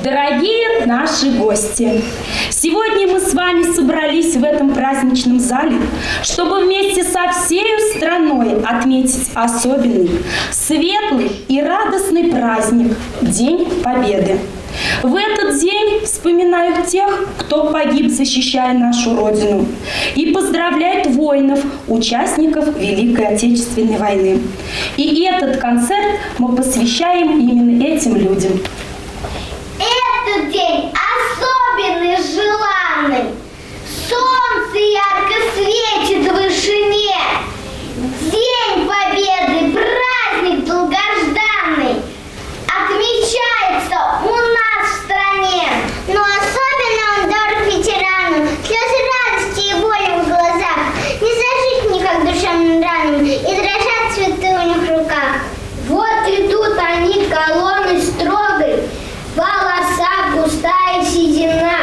Дорогие наши гости, сегодня мы с вами собрались в этом праздничном зале, чтобы вместе со всей страной отметить особенный, светлый и радостный праздник – День Победы. В этот день вспоминают тех, кто погиб, защищая нашу Родину, и поздравляют воинов, участников Великой Отечественной войны. И этот концерт мы посвящаем именно этим людям. Этот день особенный, желанный. Солнце ярко светит в вышине. День Победы, праздник долгожданный, отмечается у нас в стране. Но особенно он дорог ветеранам. Слезы радости и боли в глазах не зажить никак душевным ранам, и дрожат цветы у них в руках. Вот идут они колонной строгой, в волосах густая седина.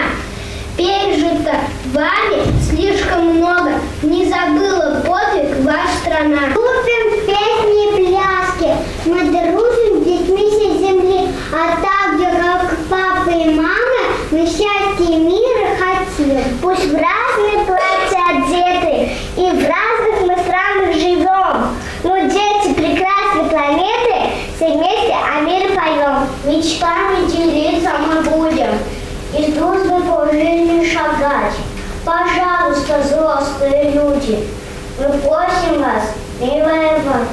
Пережито вами слишком много, не забыла подвиг ваша страна. Лупим песни и пляски, мы дружим с детьми всей земли, а так же, как папа и мама, мы счастья и мира хотим. Пусть в разные платья одеты, и в разных мы странах живем, но дети прекрасной планеты, все вместе о мире поем. Мечтами делиться мы будем, и с дружбой по жизни шагать. Пожалуйста, взрослые люди, мы просим вас не воевать.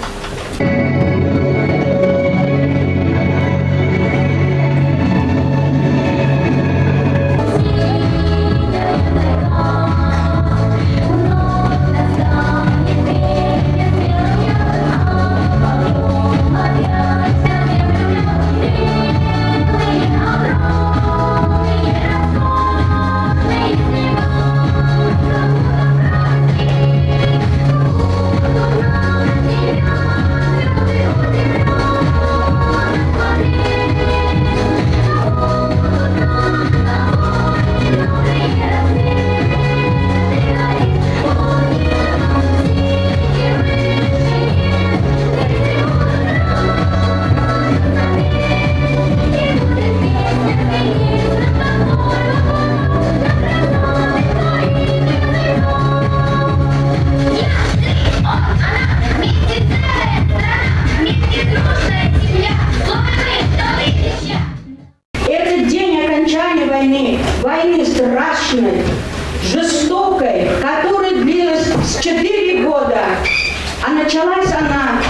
Войны страшной, жестокой, которая длилась 4 года. А началась она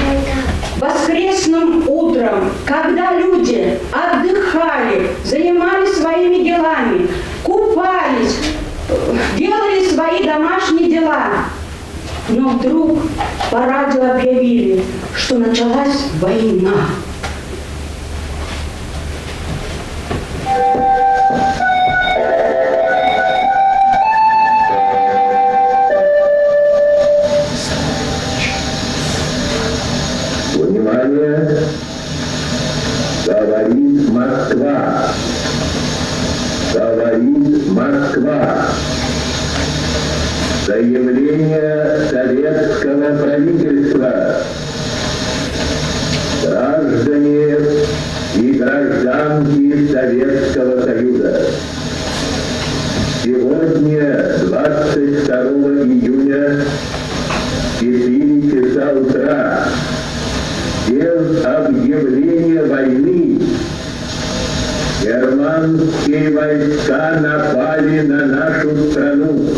воскресным утром, когда люди отдыхали, занимались своими делами, купались, делали свои домашние дела. Но вдруг по радио объявили, что началась война. Внимание! Говорит Москва! Говорит Москва! Заявление советского правительства. Граждане и гражданки Советского Союза. Сегодня, 22 июня, 4 часа утра, без объявления войны германские войска напали на нашу страну.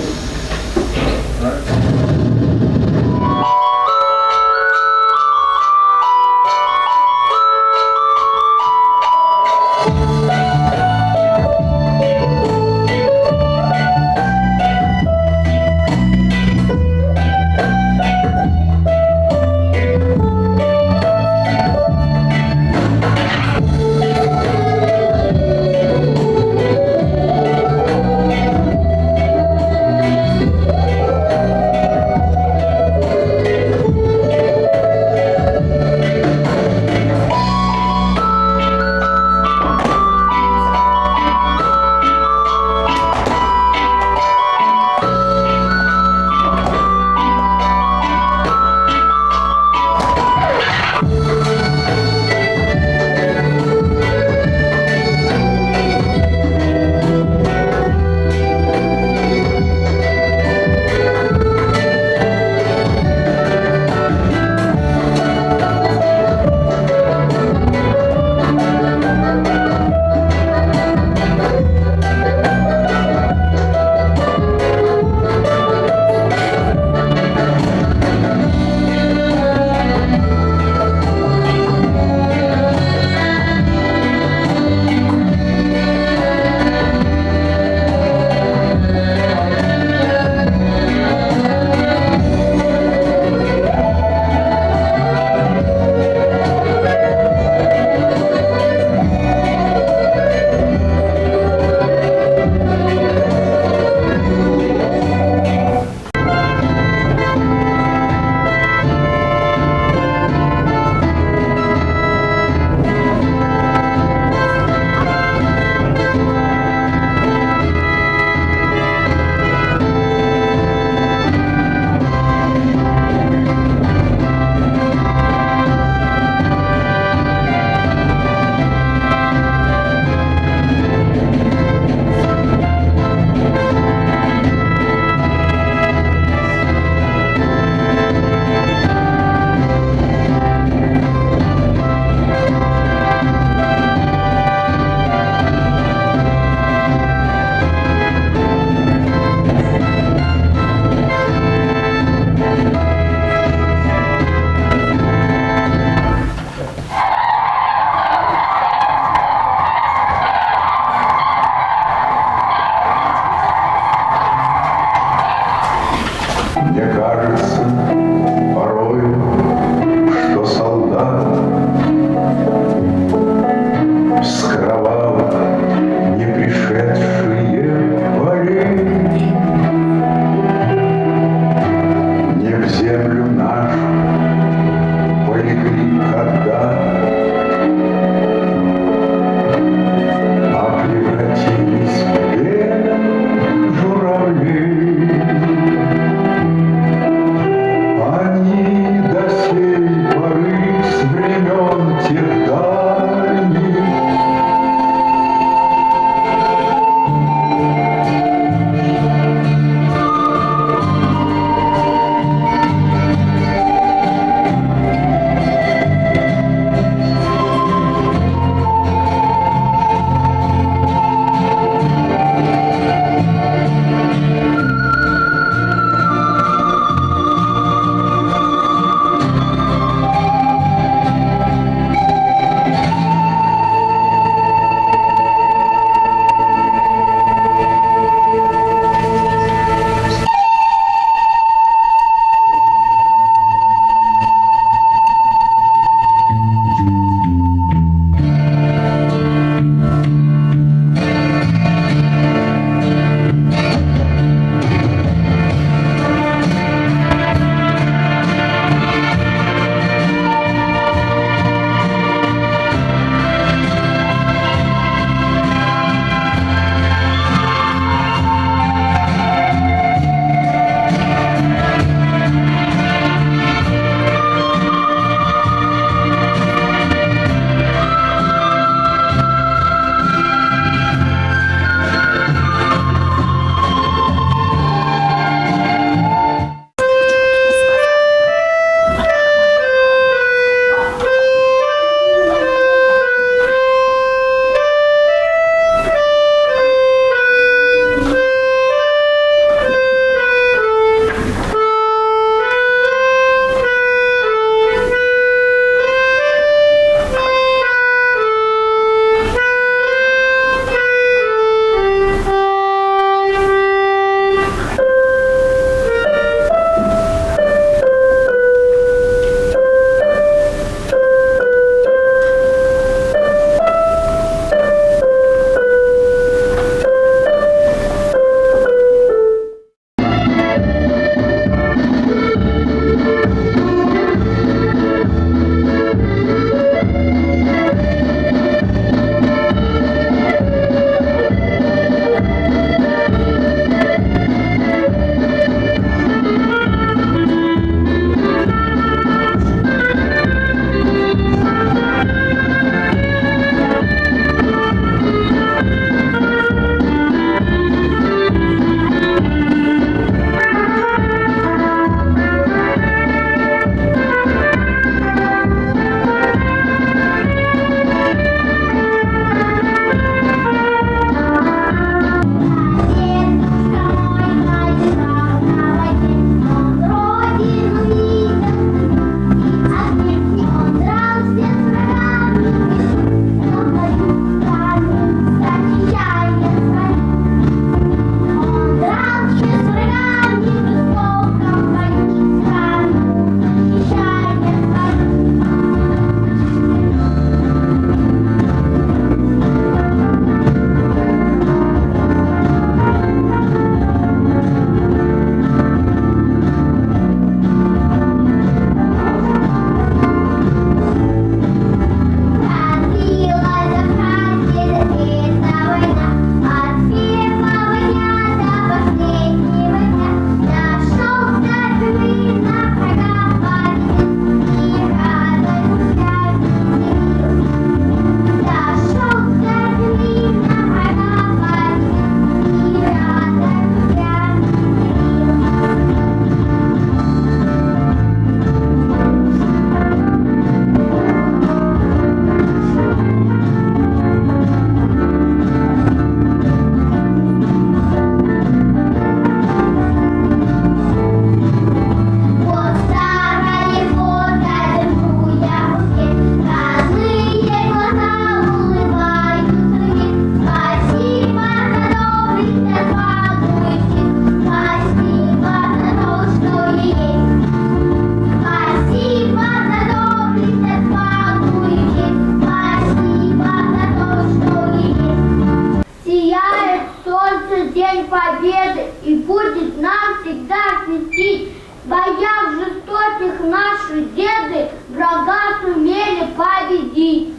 День Победы и будет нам всегда светить. В боях жестоких наши деды врага сумели победить.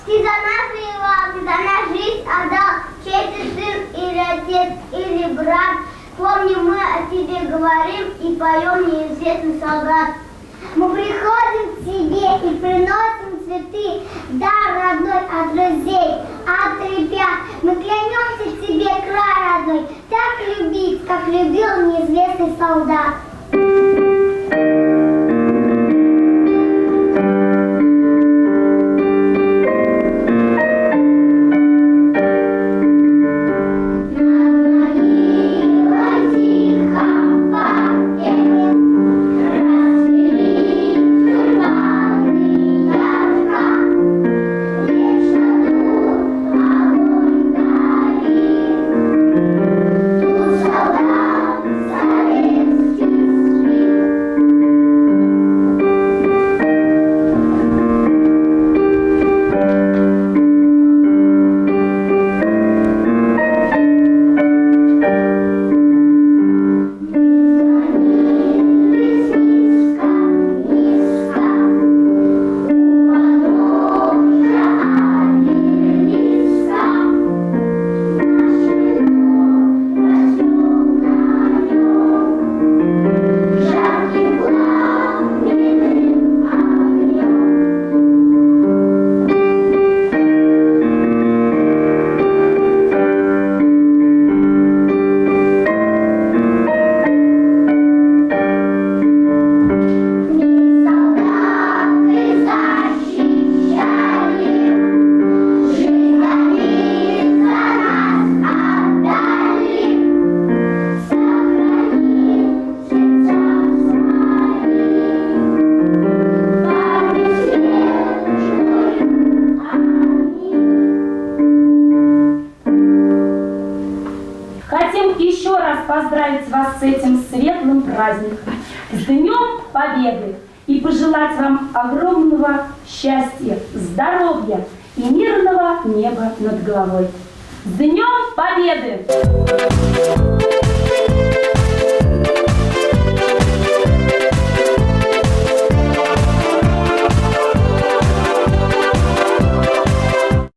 Ты за нас воевал, ты за нас жизнь отдал, чей ты сын или отец, или брат. Помни, мы о тебе говорим и поем неизвестный солдат. Мы приходим к тебе и приносим цветы, дар родной от друзей, от ребят. Мы клянемся тебе, край родной, так любить, как любил неизвестный солдат. Поздравить вас с этим светлым праздником, с Днем Победы, и пожелать вам огромного счастья, здоровья и мирного неба над головой. С Днем Победы!